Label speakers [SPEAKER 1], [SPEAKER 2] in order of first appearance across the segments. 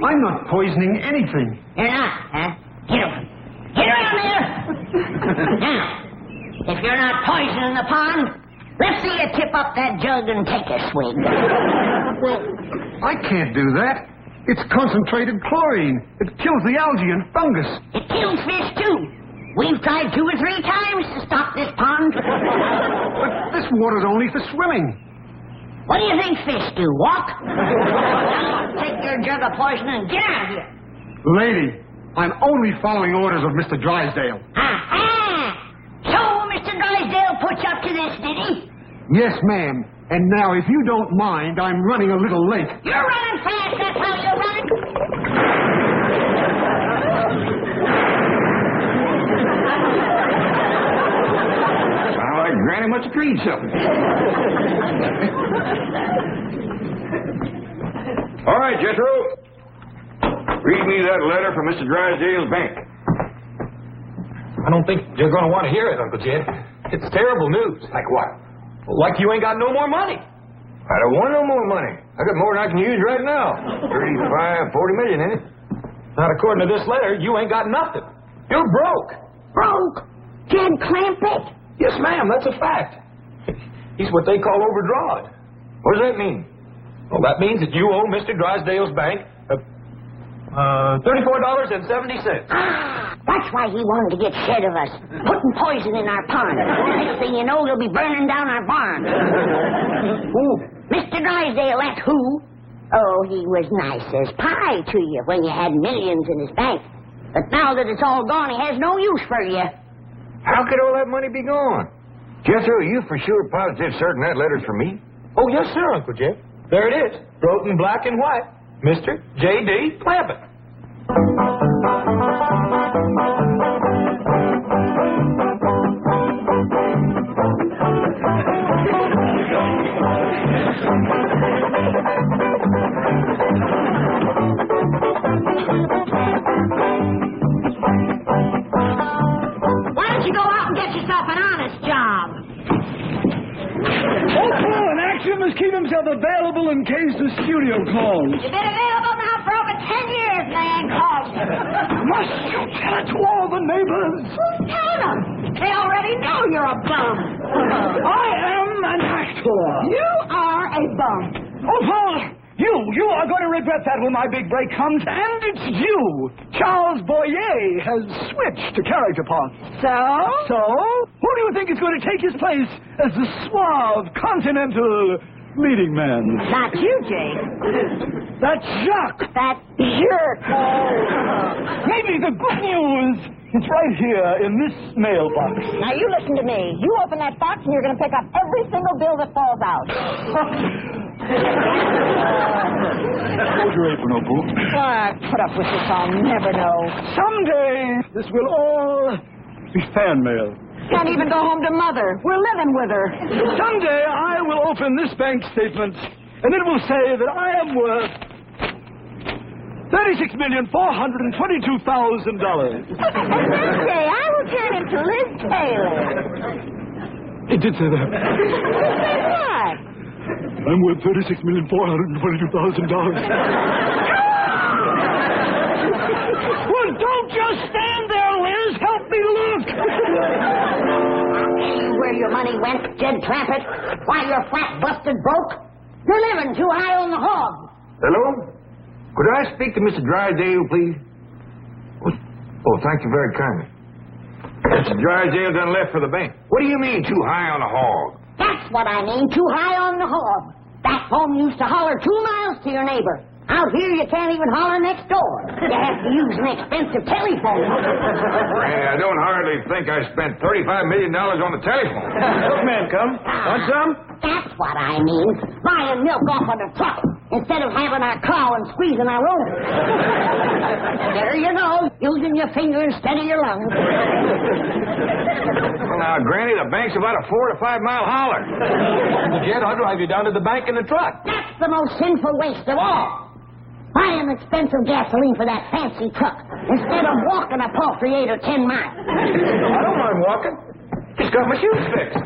[SPEAKER 1] I'm not poisoning anything.
[SPEAKER 2] You're not, huh? Get around there! Now, if you're not poisoning the pond, let's see you tip up that jug and take a swig.
[SPEAKER 1] Well, I can't do that. It's concentrated chlorine. It kills the algae and fungus.
[SPEAKER 2] It kills fish, too. We've tried 2 or 3 times to stop this pond.
[SPEAKER 1] But this water's only for swimming.
[SPEAKER 2] What do you think fish do? Walk? Take your jug of poison and get out of here.
[SPEAKER 1] Lady, I'm only following orders of Mr. Drysdale.
[SPEAKER 2] Aha! So Mr. Drysdale put you up to this, did he?
[SPEAKER 1] Yes, ma'am. And now, if you don't mind, I'm running a little late.
[SPEAKER 2] You're running fast, that's how you're running.
[SPEAKER 3] Sound like Granny must have treed something. All right, Jethro. Read me that letter from Mr. Drysdale's bank.
[SPEAKER 4] I don't think you're going to want to hear it, Uncle Jed. It's terrible news.
[SPEAKER 3] Like what?
[SPEAKER 4] Well, like you ain't got no more money.
[SPEAKER 3] I don't want no more money. I got more than I can use right now. 35, 40 million, ain't it?
[SPEAKER 4] Not according to this letter, you ain't got nothing. You're broke.
[SPEAKER 2] Broke? Jed Clampett?
[SPEAKER 4] Yes, ma'am, that's a fact. He's what they call overdrawn.
[SPEAKER 3] What does that mean?
[SPEAKER 4] Well, that means that you owe Mr. Drysdale's bank $34.70.
[SPEAKER 2] Ah, that's why he wanted to get shed of us, putting poison in our pond. Next thing you know, they'll be burning down our barn.
[SPEAKER 4] Who?
[SPEAKER 2] Mr. Drysdale, that's who. Oh, he was nice as pie to you when you had millions in his bank. But now that it's all gone, he has no use for you.
[SPEAKER 3] How could all that money be gone? Jethro, are you for sure positive certain that letter's for me?
[SPEAKER 4] Oh, yes, sir, Uncle Jed. There it is, wrote in black and white. Mr. J.D. Clampett.
[SPEAKER 2] Why don't you go out and get yourself an honest job?
[SPEAKER 5] An actor must keep himself available in case the studio calls.
[SPEAKER 2] You've been available now for over 10 years, man. Call you.
[SPEAKER 5] Must you tell it to all the neighbors?
[SPEAKER 2] Who's telling them? They already know you're a bum.
[SPEAKER 5] I am an actor.
[SPEAKER 2] You are a bum.
[SPEAKER 5] Oh, Paul, you are going to regret that when my big break comes, and it's you. Charles Boyer has switched to character parts.
[SPEAKER 2] So?
[SPEAKER 5] Who do you think is going to take his place as the suave, continental leading man?
[SPEAKER 2] Not you, Jake.
[SPEAKER 5] That's Jacques.
[SPEAKER 2] That jerk.
[SPEAKER 5] Maybe the good news is right here in this mailbox.
[SPEAKER 2] Now, you listen to me. You open that box and you're going to pick up every single bill that falls out.
[SPEAKER 5] Hold your apron, Opal.
[SPEAKER 2] Put up with this. I'll never know.
[SPEAKER 5] Someday, this will all be fan mail.
[SPEAKER 2] Can't even go home to Mother. We're living with her.
[SPEAKER 5] Someday, I will open this bank statement, and it will say that I am worth $36,422,000.
[SPEAKER 2] And someday, I will turn him to Liz Taylor.
[SPEAKER 5] It did say that.
[SPEAKER 2] Say what?
[SPEAKER 5] I'm worth $36,422,000. Well, don't just stand there, Liz. Help me look.
[SPEAKER 2] Where your money went, Jed Clampett? Why, you're flat busted broke. You're living too high on the hog.
[SPEAKER 3] Hello? Could I speak to Mr. Drysdale, please? Oh, thank you very kindly. Mr. Drysdale done left for the bank. What do you mean, too high on the hog?
[SPEAKER 2] That's what I mean, too high on the hog. Back home, you used to holler 2 miles to your neighbor. Out here, you can't even holler next door. You have to use an expensive telephone.
[SPEAKER 3] Granny, I don't hardly think I spent $35 million on the telephone.
[SPEAKER 4] Milkman, come. Want some?
[SPEAKER 2] That's what I mean. Buying milk off of the truck instead of having our cow and squeezing our own. There you go, using your finger instead of your lungs.
[SPEAKER 3] Well, now, Granny, the bank's about a 4 to 5 mile holler.
[SPEAKER 4] Jed, I'll drive you down to the bank in the truck.
[SPEAKER 2] That's the most sinful waste of all. Buying expensive gasoline for that fancy truck instead of walking a paltry 8 or 10 miles.
[SPEAKER 3] I don't mind walking. Just got my shoes fixed.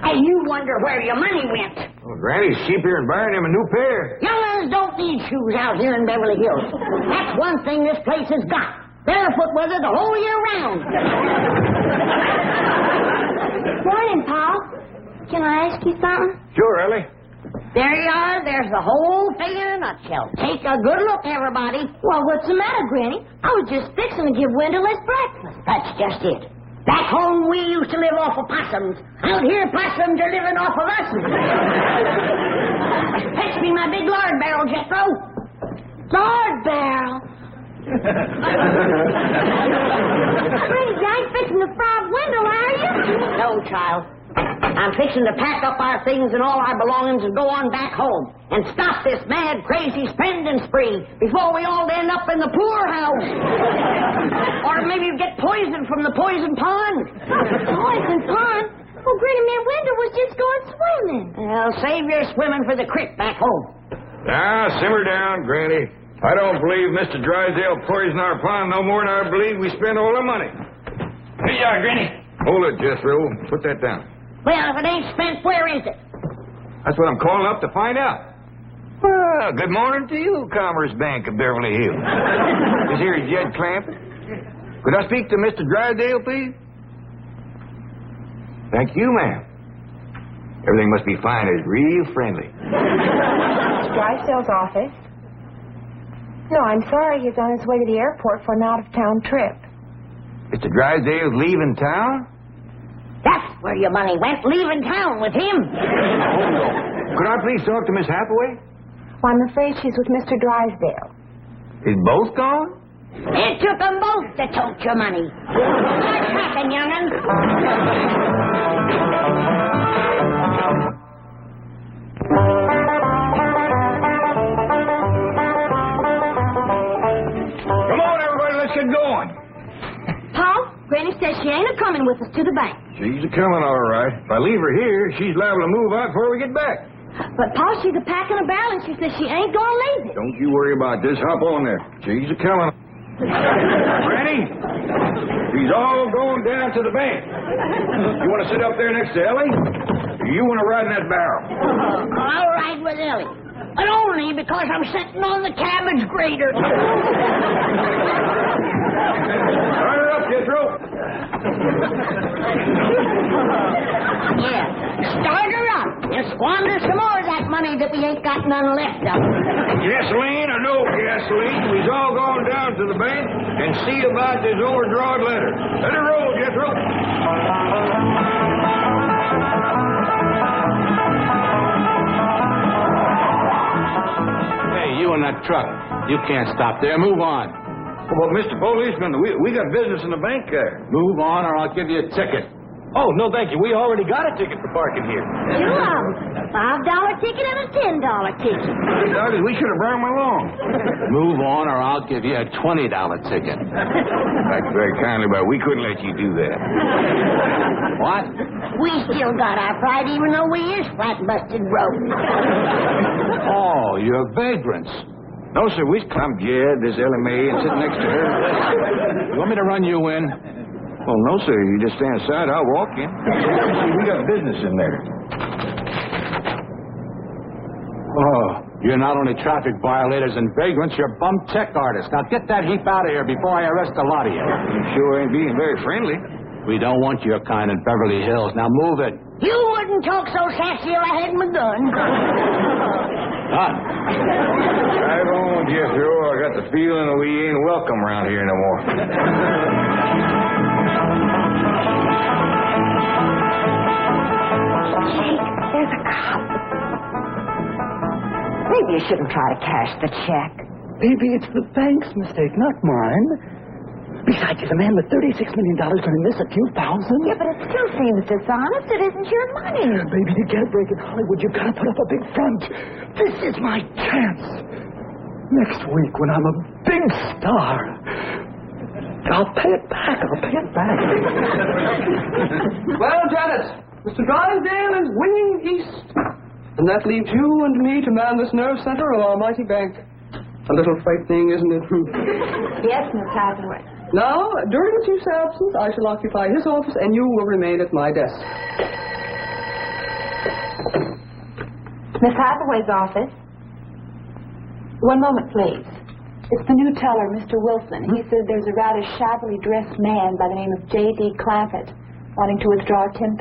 [SPEAKER 2] And you wonder where your money went.
[SPEAKER 3] Well, Granny's cheap here and buying him a new pair.
[SPEAKER 2] Young'uns don't need shoes out here in Beverly Hills. That's one thing this place has got. Barefoot weather the whole year round.
[SPEAKER 6] Morning, Paul. Can I ask you something?
[SPEAKER 3] Sure, Ellie.
[SPEAKER 2] There you are. There's the whole thing in a nutshell. Take a good look, everybody.
[SPEAKER 6] Well, what's the matter, Granny? I was just fixing to give Wendell his breakfast.
[SPEAKER 2] That's just it. Back home, we used to live off of possums. Out here, possums are living off of us. Fetch me my big lard barrel, Jethro.
[SPEAKER 6] Lord barrel. Granny, you ain't fixing to fry Wendell, are you?
[SPEAKER 2] No, child. I'm fixing to pack up our things and all our belongings and go on back home and stop this mad, crazy spending spree before we all end up in the poorhouse. Or maybe get poisoned from the poison pond.
[SPEAKER 6] Poison pond? Well, Granny, man, Wendell was just going swimming.
[SPEAKER 2] Well, save your swimming for the creek back home.
[SPEAKER 3] Now, simmer down, Granny. I don't believe Mr. Drysdale poisoned our pond no more than I believe we spent all the money.
[SPEAKER 4] Here you are, Granny.
[SPEAKER 3] Hold it, Jethro. Put that down.
[SPEAKER 2] Well, if it ain't spent, where is it?
[SPEAKER 3] That's what I'm calling up to find out. Well, good morning to you, Commerce Bank of Beverly Hills. This here is Jed Clampett. Could I speak to Mr. Drysdale, please? Thank you, ma'am. Everything must be fine. It's real friendly.
[SPEAKER 6] Mr. Drysdale's office? No, I'm sorry. He's on his way to the airport for an out-of-town trip.
[SPEAKER 3] Mr. Drysdale's leaving town?
[SPEAKER 2] That's where your money went, leaving town with him.
[SPEAKER 3] Could I please talk to Miss Hathaway?
[SPEAKER 6] Well, I'm afraid she's with Mr. Drysdale.
[SPEAKER 3] Is both gone?
[SPEAKER 2] It took them both to tote your money. What's happened, young'un?
[SPEAKER 3] Come on, everybody, let's get going.
[SPEAKER 6] Paul, Granny says she ain't a-coming with us to the bank.
[SPEAKER 3] She's a-coming, all right. If I leave her here, she's liable to move out before we get back.
[SPEAKER 6] But, Paul, she's a-packing a barrel, and she says she ain't gonna leave it.
[SPEAKER 3] Don't you worry about this. Hop on there. She's a-coming. Granny, she's all going down to the bank. You want to sit up there next to Ellie? Or you want to ride in that barrel?
[SPEAKER 2] I'll ride with Ellie. But only because I'm sitting on the cabbage grater.
[SPEAKER 3] Start her up, Jethro.
[SPEAKER 2] Yeah, start her up and squander some more of that money that we ain't got none left of.
[SPEAKER 3] Gasoline or no gasoline, we's all going down to the bank and see about this overdrawn letter. Let her roll, Jethro.
[SPEAKER 4] Hey, you in that truck. You can't stop there. Move on.
[SPEAKER 3] Well, Mr. Policeman, we got business in the bank there.
[SPEAKER 4] Move on or I'll give you a ticket. Oh, no, thank you. We already got a ticket for parking here.
[SPEAKER 6] Two of them. $5 ticket and a $10 ticket.
[SPEAKER 3] Doggos, we should have brought him along.
[SPEAKER 4] Move on or I'll give you a $20 ticket.
[SPEAKER 3] Thank you very kindly, but we couldn't let you do that.
[SPEAKER 4] What?
[SPEAKER 2] We still got our pride even though we is flat busted broke.
[SPEAKER 4] Oh, you're vagrants.
[SPEAKER 3] No, sir, we come Jed, this Ellie Mae, and sit next to her.
[SPEAKER 4] You want me to run you in?
[SPEAKER 3] Well, no, sir. You just stand aside. I'll walk in. See, we got business in there.
[SPEAKER 4] Oh, you're not only traffic violators and vagrants, you're bum tech artists. Now get that heap out of here before I arrest a lot of you.
[SPEAKER 3] You sure ain't being very friendly.
[SPEAKER 4] We don't want your kind in Beverly Hills. Now move it.
[SPEAKER 2] You wouldn't talk so sassy if I had my gun.
[SPEAKER 4] Done.
[SPEAKER 3] Right on, Jethro. I got the feeling that we ain't welcome around here no more.
[SPEAKER 6] Jake, there's a cop. maybe you shouldn't try to cash the check.
[SPEAKER 5] Baby, it's the bank's mistake, not mine. Besides, is a man with $36 million going to miss a few thousand?
[SPEAKER 6] Yeah, but it still seems dishonest. It isn't your money.
[SPEAKER 5] Baby, to get a break in Hollywood, you've got to put up a big front. This is my chance. Next week, when I'm a big star, I'll pay it back.
[SPEAKER 7] Well, Janet, Mr. Drysdale is winging east. And that leaves you and me to man this nerve center of our mighty bank. A little frightening, isn't it?
[SPEAKER 6] Yes, Miss Hathaway.
[SPEAKER 7] Now, during the chief's absence, I shall occupy his office and you will remain at my desk.
[SPEAKER 6] Miss Hathaway's office. One moment, please. It's the new teller, Mr. Wilson. He said there's a rather shabbily dressed man by the name of J.D. Clampett wanting to withdraw $10,000.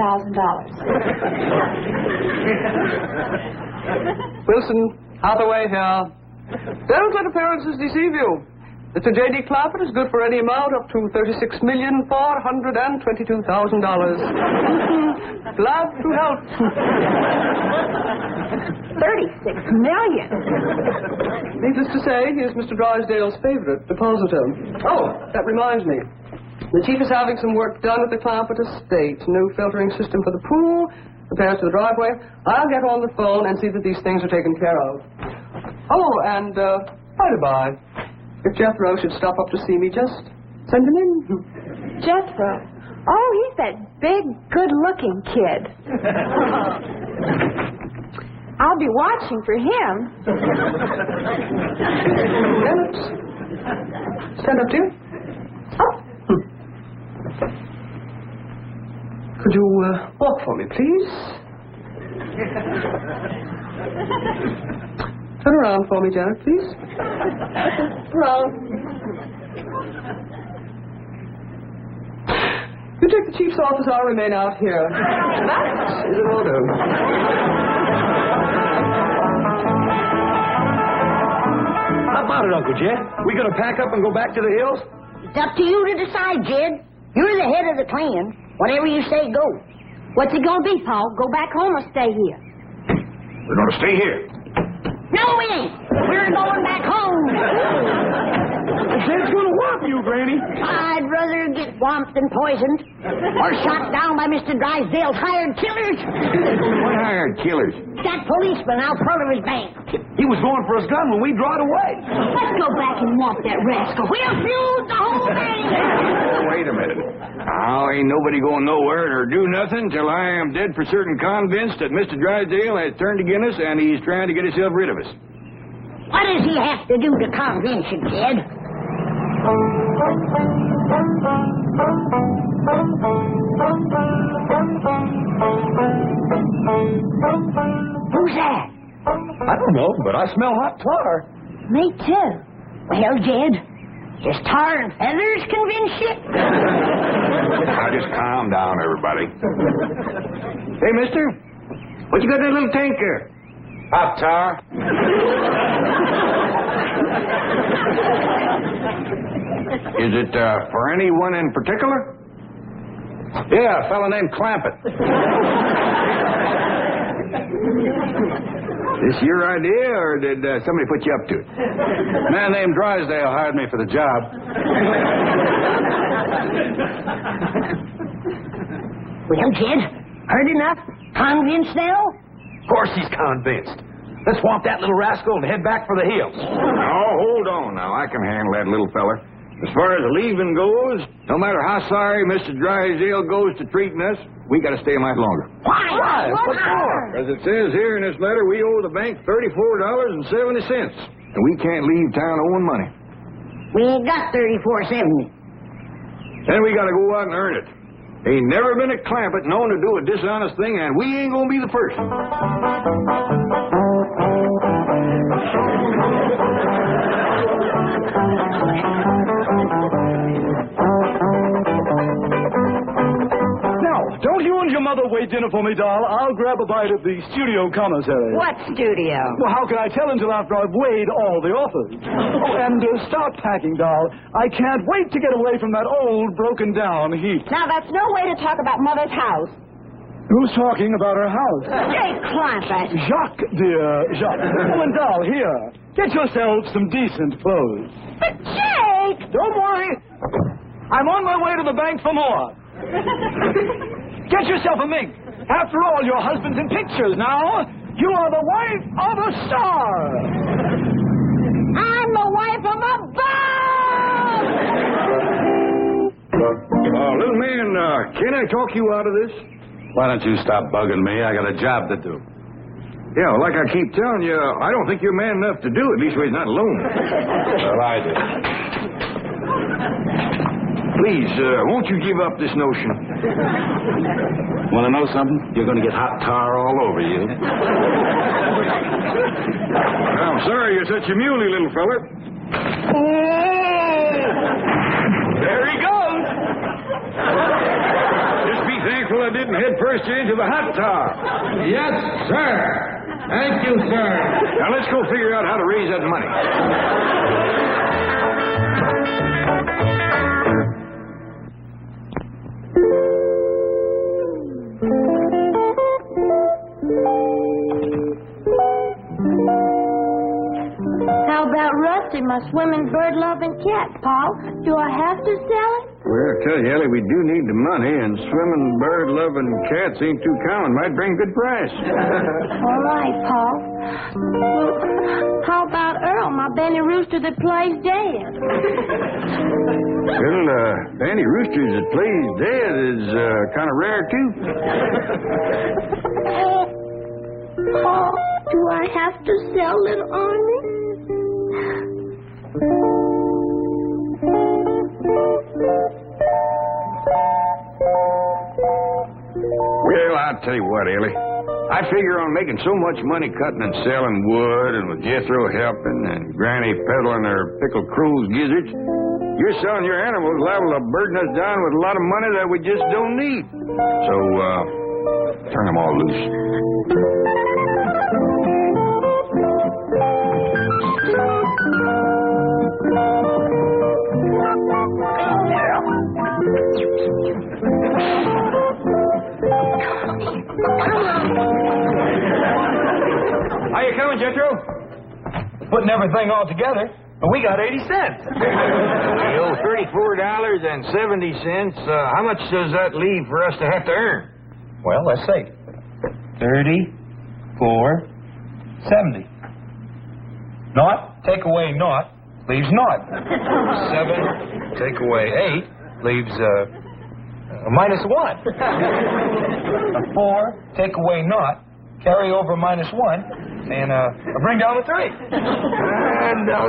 [SPEAKER 7] Wilson, Hathaway here. Don't let appearances deceive you. Mr. J.D. Clampett is good for any amount up to $36,422,000. Glad to help.
[SPEAKER 6] $36 million.
[SPEAKER 7] Needless to say, he is Mr. Drysdale's favorite depositor. Oh, that reminds me. The chief is having some work done at the Clampett estate. New filtering system for the pool, repairs to the driveway. I'll get on the phone and see that these things are taken care of. Oh, and, by-the-by, if Jethro should stop up to see me, just send him in.
[SPEAKER 6] Jethro? Oh, he's that big, good-looking kid. I'll be watching for him.
[SPEAKER 7] Stand up, dear. Oh. Could you walk for me, please? Turn around for me, Janet, please. Around. You take the chief's office, I'll remain out here. That is an order.
[SPEAKER 3] How about it, Uncle Jed? We gonna pack up and go back to the hills?
[SPEAKER 2] It's up to you to decide, Jed. You're the head of the clan. Whatever you say goes. What's it gonna be, Paul? Go back home or stay here?
[SPEAKER 3] We're gonna stay here.
[SPEAKER 2] No, we ain't. We're going back home.
[SPEAKER 1] Jed's gonna whop you, Granny.
[SPEAKER 2] I'd rather get whomped than poisoned. Or shot down by Mr. Drysdale's hired killers.
[SPEAKER 3] What hired killers?
[SPEAKER 2] That policeman out front of his bank.
[SPEAKER 3] He was going for his gun when we drawed away.
[SPEAKER 2] Let's go back and whop that rascal. We'll fuse the whole thing.
[SPEAKER 3] Wait a minute. Now, ain't nobody going nowhere or do nothing till I am dead for certain convinced that Mr. Drysdale has turned against us and he's trying to get himself rid of us.
[SPEAKER 2] What does he have to do to convince you, Jed? Who's that?
[SPEAKER 1] I don't know, but I smell hot tar.
[SPEAKER 2] Me too. Well, Jed, does tar and feathers convince you?
[SPEAKER 3] Now, just calm down, everybody. Hey, mister, what you got in that little tank there? Hot tar. Is it for anyone in particular? Yeah, a fella named Clampett. This your idea, or did somebody put you up to it?
[SPEAKER 4] A man named Drysdale hired me for the job.
[SPEAKER 2] Well, Jed, heard enough? Convinced now?
[SPEAKER 3] Of course he's convinced. Let's swamp that little rascal and head back for the hills. Oh, hold on now. I can handle that little feller. As far as leaving goes, no matter how sorry Mr. Drysdale goes to treating us, we got to stay a mite longer.
[SPEAKER 2] Why? What for?
[SPEAKER 3] As it says here in this letter, we owe the bank $34.70, and we can't leave town owing money.
[SPEAKER 2] We ain't got $34.70.
[SPEAKER 3] Then we got to go out and earn it. Ain't never been a Clampett known to do a dishonest thing, and we ain't gonna be the first.
[SPEAKER 5] Don't you and your mother wait dinner for me, doll. I'll grab a bite at the studio commissary.
[SPEAKER 6] What studio?
[SPEAKER 5] Well, how can I tell until after I've weighed all the offers? Oh, and stop packing, doll. I can't wait to get away from that old, broken-down heap.
[SPEAKER 6] Now, that's no way to talk about Mother's house.
[SPEAKER 5] Who's talking about her house?
[SPEAKER 2] Jake Clampett.
[SPEAKER 5] Jacques, dear. Jacques. Oh, and Doll, here. Get yourself some decent clothes.
[SPEAKER 2] But Jake!
[SPEAKER 5] Don't worry. I'm on my way to the bank for more. Get yourself a mink. After all, your husband's in pictures now. You are the wife of a star.
[SPEAKER 2] I'm the wife of a bum!
[SPEAKER 3] Little man, can I talk you out of this?
[SPEAKER 4] Why don't you stop bugging me? I got a job to do.
[SPEAKER 3] Yeah, like I keep telling you, I don't think you're man enough to do it. At least he's not alone.
[SPEAKER 4] Well, I do.
[SPEAKER 3] Please, won't you give up this notion?
[SPEAKER 4] Want to know something? You're going to get hot tar all over you.
[SPEAKER 3] I'm sorry you're such a muley, little feller.
[SPEAKER 5] There he goes.
[SPEAKER 3] Just be thankful I didn't head first you into the hot tar.
[SPEAKER 8] Yes, sir. Thank you, sir.
[SPEAKER 3] Now let's go figure out how to raise that money.
[SPEAKER 9] How about Rusty, my swimming, bird-loving cat, Paul? Do I have to sell it?
[SPEAKER 3] Well, I tell you, Ellie, we do need the money, and swimming, bird-loving cats ain't too common. Might bring good price.
[SPEAKER 9] All right, Paul. Well, how about Earl, my Benny Rooster that plays dead?
[SPEAKER 3] Well, Benny Roosters that plays dead is kind of rare, too.
[SPEAKER 9] Paul, do I have to sell little Arnie?
[SPEAKER 3] Well, I'll tell you what, Ellie. I figure on making so much money cutting and selling wood, and with Jethro helping, and Granny peddling her pickled crow's gizzards, you're selling your animals liable to burden us down with a lot of money that we just don't need. So, turn them all loose.
[SPEAKER 8] How you coming, Jethro? Putting everything all together, and we got 80 cents.
[SPEAKER 3] You owe $34.70. How much does that leave for us to have to earn?
[SPEAKER 8] Well, let's see. 34.70. Naught, take away naught, leaves naught. 7, take away 8, leaves minus 1. 4, take away naught, carry over minus 1, and bring down the 3.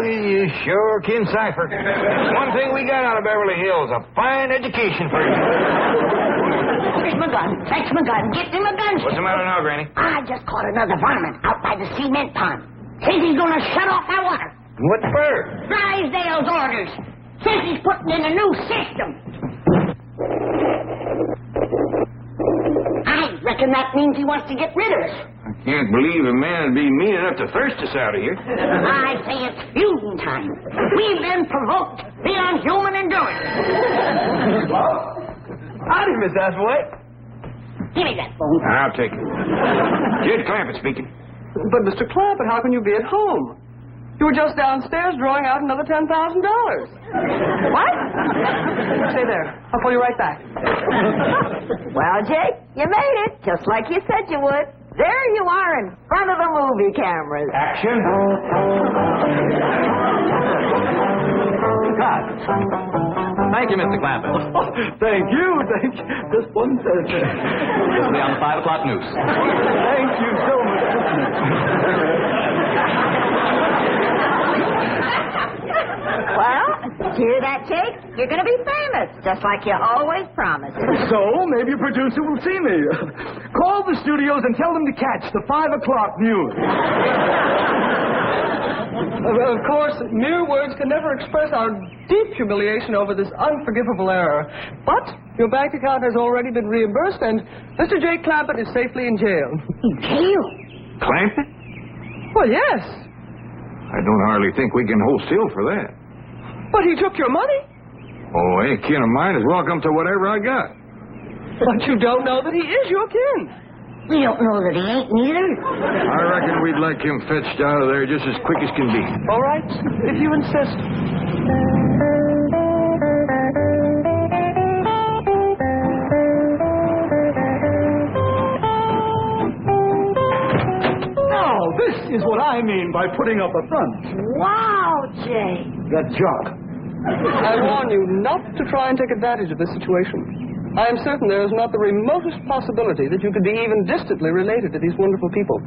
[SPEAKER 3] You sure can cipher. One thing we got out of Beverly Hills, a fine education for you.
[SPEAKER 2] Fetch my gun. Fetch my gun. Get him a gun.
[SPEAKER 3] What's the matter now, Granny?
[SPEAKER 2] I just caught another varmint out by the cement pond. Says he's going to shut off that water.
[SPEAKER 3] What for?
[SPEAKER 2] Drysdale's orders. Says he's putting in a new system. I reckon that means he wants to get rid of us.
[SPEAKER 3] I can't believe a man would be mean enough to thirst us out of here.
[SPEAKER 2] I say it's fusion time. We've been provoked beyond human endurance.
[SPEAKER 8] Howdy, Miss Hathaway.
[SPEAKER 2] Give me that phone.
[SPEAKER 3] I'll take it. Jed Clampett speaking.
[SPEAKER 7] But, Mr. Clampett, how can you be at home? You were just downstairs drawing out another $10,000. What? Stay there. I'll call you right back.
[SPEAKER 10] Well, Jake, you made it, just like you said you would. There you are in front of the movie cameras.
[SPEAKER 8] Action. Cut. Thank you, Mr. Clampett.
[SPEAKER 5] Thank you. Just one second.
[SPEAKER 8] This will be on the 5 o'clock news.
[SPEAKER 5] Thank you so much.
[SPEAKER 10] Well, did you hear that, Jake? You're going to be famous, just like you always promised.
[SPEAKER 5] So, maybe a producer will see me. Call the studios and tell them to catch the 5 o'clock news.
[SPEAKER 7] Of course, mere words can never express our deep humiliation over this unforgivable error. But your bank account has already been reimbursed, and Mr. J. Clampett is safely in jail.
[SPEAKER 2] In jail?
[SPEAKER 3] Clampett?
[SPEAKER 7] Well, yes.
[SPEAKER 3] I don't hardly think we can hold still for that.
[SPEAKER 7] But he took your money.
[SPEAKER 3] Oh, any kin of mine is welcome to whatever I got.
[SPEAKER 7] But you don't know that he is your kin.
[SPEAKER 2] We don't know that he ain't neither.
[SPEAKER 3] I reckon we'd like him fetched out of there just as quick as can be.
[SPEAKER 7] All right, if you insist.
[SPEAKER 5] Now, this is what I mean by putting up a front.
[SPEAKER 2] Wow, Jay.
[SPEAKER 5] That jock.
[SPEAKER 7] I warn you not to try and take advantage of this situation. I am certain there is not the remotest possibility that you could be even distantly related to these wonderful people.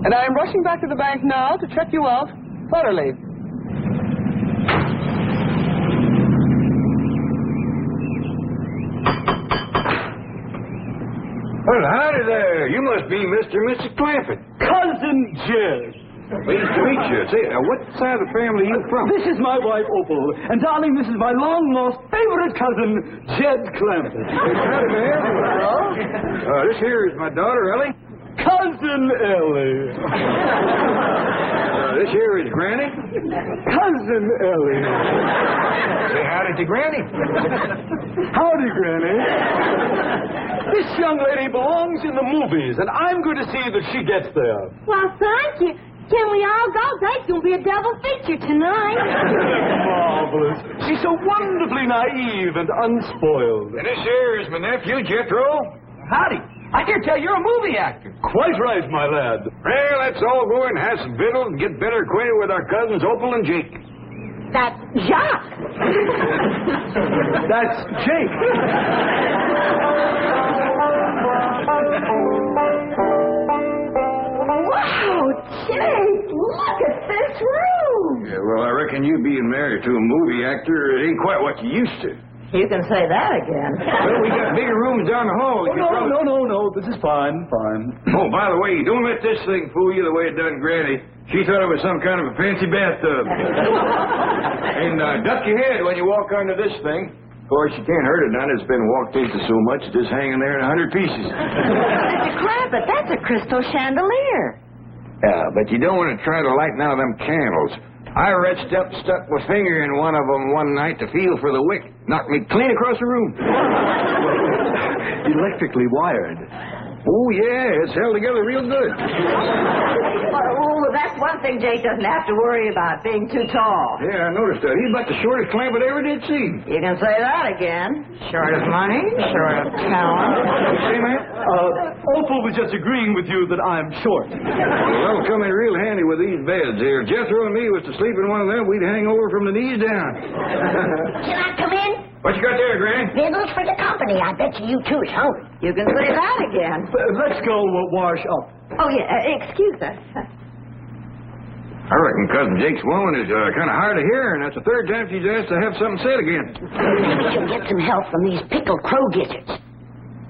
[SPEAKER 7] And I am rushing back to the bank now to check you out thoroughly.
[SPEAKER 3] Well, howdy there. You must be Mr. and Mrs. Clampett.
[SPEAKER 5] Cousin Jed.
[SPEAKER 3] Pleased to meet you. Say, what side of the family are you from?
[SPEAKER 5] This is my wife, Opal. And, darling, this is my long-lost favorite cousin, Jed Clampett.
[SPEAKER 3] Howdy, man. This here is my daughter, Ellie.
[SPEAKER 5] Cousin Ellie.
[SPEAKER 3] This here is Granny.
[SPEAKER 5] Cousin Ellie.
[SPEAKER 3] Say howdy to Granny.
[SPEAKER 5] Howdy, Granny. This young lady belongs in the movies, and I'm going to see that she gets there.
[SPEAKER 9] Well, thank you. Can we all go? There's going to be a double feature tonight.
[SPEAKER 5] Marvelous. She's so wonderfully naive and unspoiled.
[SPEAKER 3] And this here is my nephew, Jethro.
[SPEAKER 8] Howdy. I hear tell you're a movie actor.
[SPEAKER 5] Quite right, my lad.
[SPEAKER 3] Well, let's all go and have some victuals and get better acquainted with our cousins, Opal and Jake.
[SPEAKER 9] That's Jacques.
[SPEAKER 5] That's Jake.
[SPEAKER 9] Wow, Jake, look at this room.
[SPEAKER 3] Yeah, well, I reckon you being married to a movie actor ain't quite what you used to.
[SPEAKER 10] You can say that again.
[SPEAKER 3] Well, we got bigger rooms down the hall.
[SPEAKER 5] No. This is fine.
[SPEAKER 3] Oh, by the way, don't let this thing fool you the way it done Granny. She thought it was some kind of a fancy bathtub. And duck your head when you walk under this thing. Of course, you can't hurt it none. It's been walked into so much, it's just hanging there in 100 pieces.
[SPEAKER 10] Mr. Clampett, that's a crystal chandelier.
[SPEAKER 3] Yeah, but you don't want to try to light none of them candles. I reached up, stuck my finger in one of them one night to feel for the wick. Knocked me clean across the room.
[SPEAKER 5] Electrically wired.
[SPEAKER 3] Oh, yeah, it's held together real good.
[SPEAKER 10] Well, that's one thing Jake doesn't have to worry about, being too tall.
[SPEAKER 3] Yeah, I noticed that. He's about the shortest Clampett ever did see.
[SPEAKER 10] You can say that again. Short of money, short of talent.
[SPEAKER 3] You see, man?
[SPEAKER 5] Opal was just agreeing with you that I'm short.
[SPEAKER 3] Well, that'll come in real handy with these beds here. If Jethro and me was to sleep in one of them, we'd hang over from the knees down.
[SPEAKER 2] Can I come in?
[SPEAKER 3] What you got there, Granny?
[SPEAKER 2] Victuals for the company. I bet you too's hungry.
[SPEAKER 10] You can say that again.
[SPEAKER 5] Let's go wash up.
[SPEAKER 10] Oh, yeah, excuse us.
[SPEAKER 3] I reckon Cousin Jake's woman is kind of hard of hearing. That's the third time she's asked to have something said again.
[SPEAKER 2] Maybe she'll get some help from these pickled crow gizzards.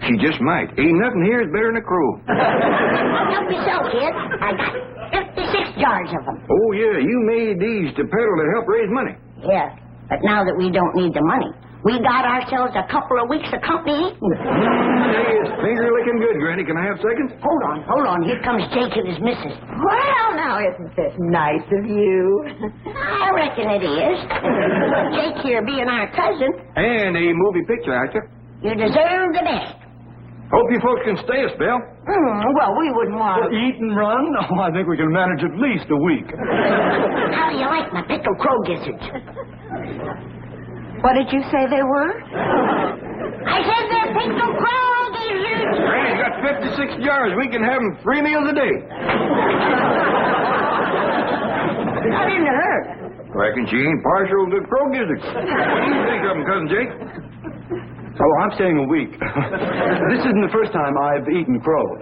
[SPEAKER 3] She just might. Ain't nothing here is better than a crow.
[SPEAKER 2] Help yourself, kid. I got 56 jars of them.
[SPEAKER 3] Oh, yeah, you made these to peddle to help raise money.
[SPEAKER 2] Yes, but now that we don't need the money, we got ourselves a couple of weeks of company eating.
[SPEAKER 3] Hey, it's finger licking good, Granny. Can I have seconds?
[SPEAKER 2] Hold on. Here comes Jake and his missus.
[SPEAKER 10] Well, now, isn't this nice of you?
[SPEAKER 2] I reckon it is. Jake here being our cousin,
[SPEAKER 3] And a movie picture actor.
[SPEAKER 2] you deserve the best.
[SPEAKER 3] Hope you folks can stay a spell.
[SPEAKER 10] Well, we wouldn't want to.
[SPEAKER 5] Eat and run? Oh, I think we can manage at least a week.
[SPEAKER 2] How do you like my pickled crow gizzards?
[SPEAKER 10] What did you say they were?
[SPEAKER 2] I said they're pickled crow gizzards.
[SPEAKER 3] Granny's got 56 jars. We can have them 3 meals a day.
[SPEAKER 10] I didn't hurt.
[SPEAKER 3] Reckon she ain't partial to crow gizzards. What do you think of them, Cousin Jake?
[SPEAKER 5] Oh, I'm staying a week. This isn't the first time I've eaten crow.